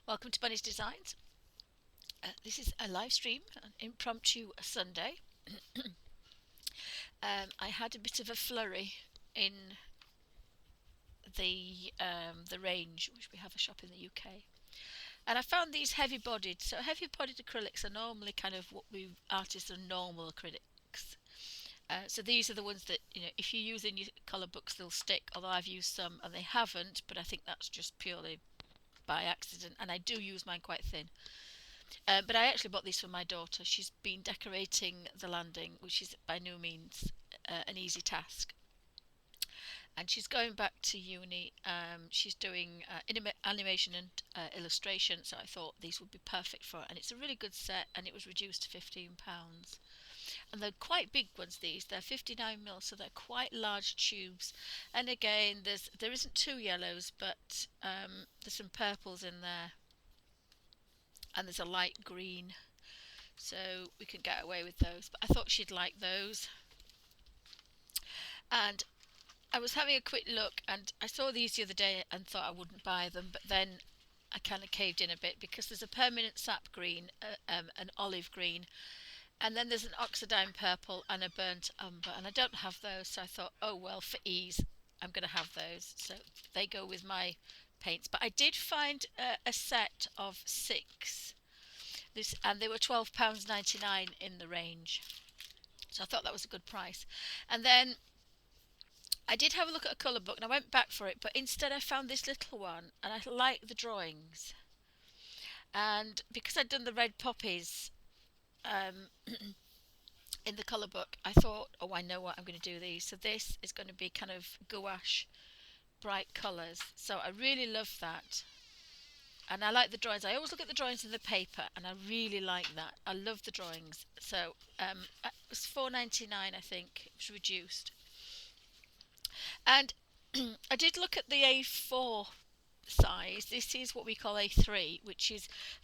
Welcome to Bunny's Designs. This is a live stream, an impromptu Sunday. I had a bit of a flurry in the range, which we have a shop in the UK, and I found these heavy-bodied. So heavy-bodied acrylics are normally kind of what we artists are normal acrylics. So these are the ones that if you use in your colour books, they'll stick. Although I've used some and they haven't, but I think that's just purely by accident. And I do use mine quite thin. But I actually bought these for my daughter. She's been decorating the landing, which is by no means an easy task. And she's going back to uni. She's doing animation and illustration, so I thought these would be perfect for her. And it's a really good set, and it was reduced to £15. And they're quite big ones. They're 59 mil, so they're quite large tubes. And again, there isn't two yellows, but there's some purples in there, and there's a light green, so we can get away with those. But I thought she'd like those. And I was having a quick look, and I saw these the other day and thought I wouldn't buy them, but then I kind of caved in a bit because there's a permanent sap green, an olive green, and then there's an oxidine purple and a burnt umber, and I don't have those, so I thought, oh well, for ease, I'm going to have those. So they go with my paints. But I did find a set of six, and they were £12.99 in the range. So I thought that was a good price. And then I did have a look at a colour book and I went back for it, but instead I found this little one and I like the drawings. And because I'd done the red poppies um, in the colour book, I thought, oh, I know what I'm going to do these. So this is going to be kind of gouache, bright colours. So I really love that. And I like the drawings. I always look at the drawings in the paper, and I really like that. I love the drawings. So it was £4.99, I think. It was reduced. And I did look at the A4 size. This is what we call A3,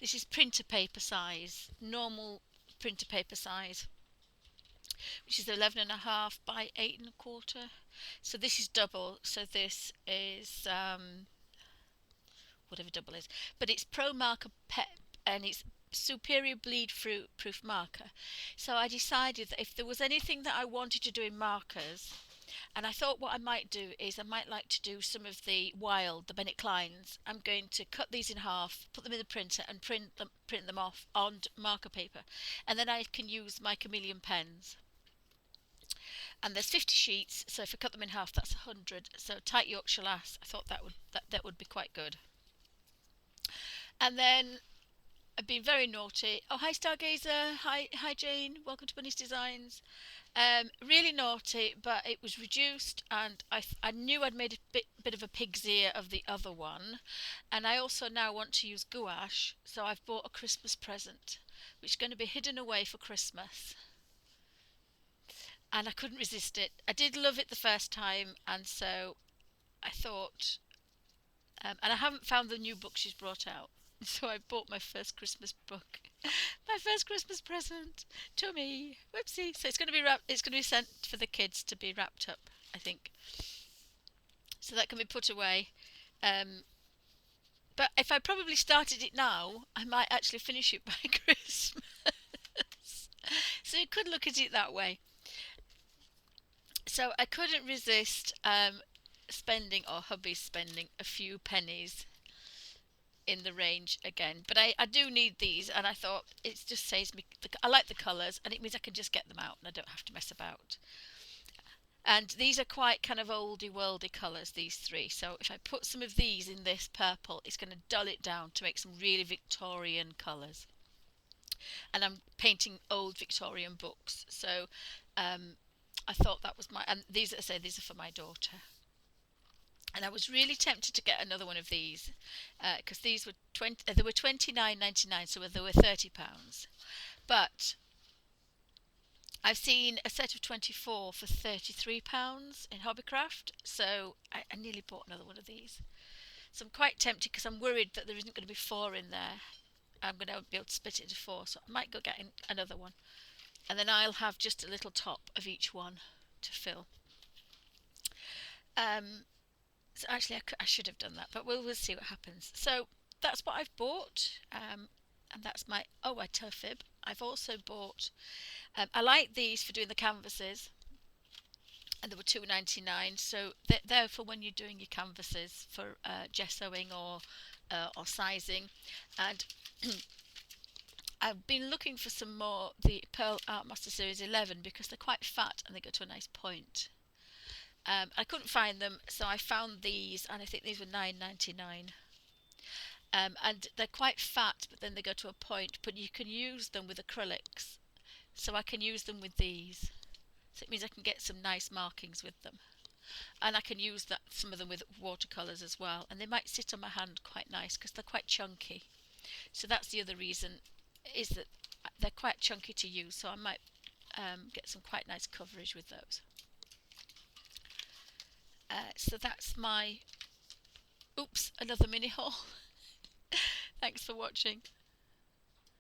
this is printer paper size, normal printer paper size, which is 11.5 by 8.25. So this is double. So this is whatever double is, but it's Pro Marker Pep, and it's superior bleed proof marker. So I decided that if there was anything that I wanted to do in markers, and I thought what I might do is I might like to do some of the Wild, the Bennett Kleins. I'm going to cut these in half, put them in the printer, and print them off on marker paper, and then I can use my chameleon pens. And there's 50 sheets, so if I cut them in half, that's 100. So tight Yorkshire lass, I thought that would be quite good. And then I've been very naughty. Oh, hi Stargazer. Hi Jane. Welcome to Bunny's Designs. Really naughty, but it was reduced, and I knew I'd made a bit of a pig's ear of the other one, and I also now want to use gouache, so I've bought a Christmas present, which is going to be hidden away for Christmas, and I couldn't resist it. I did love it the first time, and so I thought, and I haven't found the new book she's brought out. So I bought my first Christmas book, my first Christmas present to me. Whoopsie! So it's going to be wrapped. It's going to be sent for the kids to be wrapped up, I think. So that can be put away. Um, but if I probably started it now, I might actually finish it by Christmas. So you could look at it that way. So I couldn't resist spending, or hubby's spending, a few pennies in the range again. But I do need these, and I thought it just saves me. I like the colours, and it means I can just get them out and I don't have to mess about. And these are quite kind of oldie worldy colours, these three. So if I put some of these in this purple, it's going to dull it down to make some really Victorian colours. And I'm painting old Victorian books, so I thought that was my. And these, I say, these are for my daughter. And I was really tempted to get another one of these because these were they were 29.99, so they were £30. But I've seen a set of 24 for £33 in Hobbycraft, so I nearly bought another one of these. So I'm quite tempted because I'm worried that there isn't going to be four in there. I'm going to be able to split it into four, so I might go get another one, and then I'll have just a little top of each one to fill. So actually, I should have done that, but we'll see what happens. So that's what I've bought. And that's my, oh, I tell a fib. I've also bought, I like these for doing the canvases, and they were 2.99. So they're for when you're doing your canvases for gessoing or sizing. And I've been looking for some more the Pearl Art Master Series 11 because they're quite fat and they go to a nice point. I couldn't find them, so I found these, and I think these were 9.99. And they're quite fat, but then they go to a point. But you can use them with acrylics, so I can use them with these. So it means I can get some nice markings with them, and I can use that some of them with watercolors as well. And they might sit on my hand quite nice because they're quite chunky. So that's the other reason, is that they're quite chunky to use. So I might get some quite nice coverage with those. So that's my oops, another mini haul. Thanks for watching.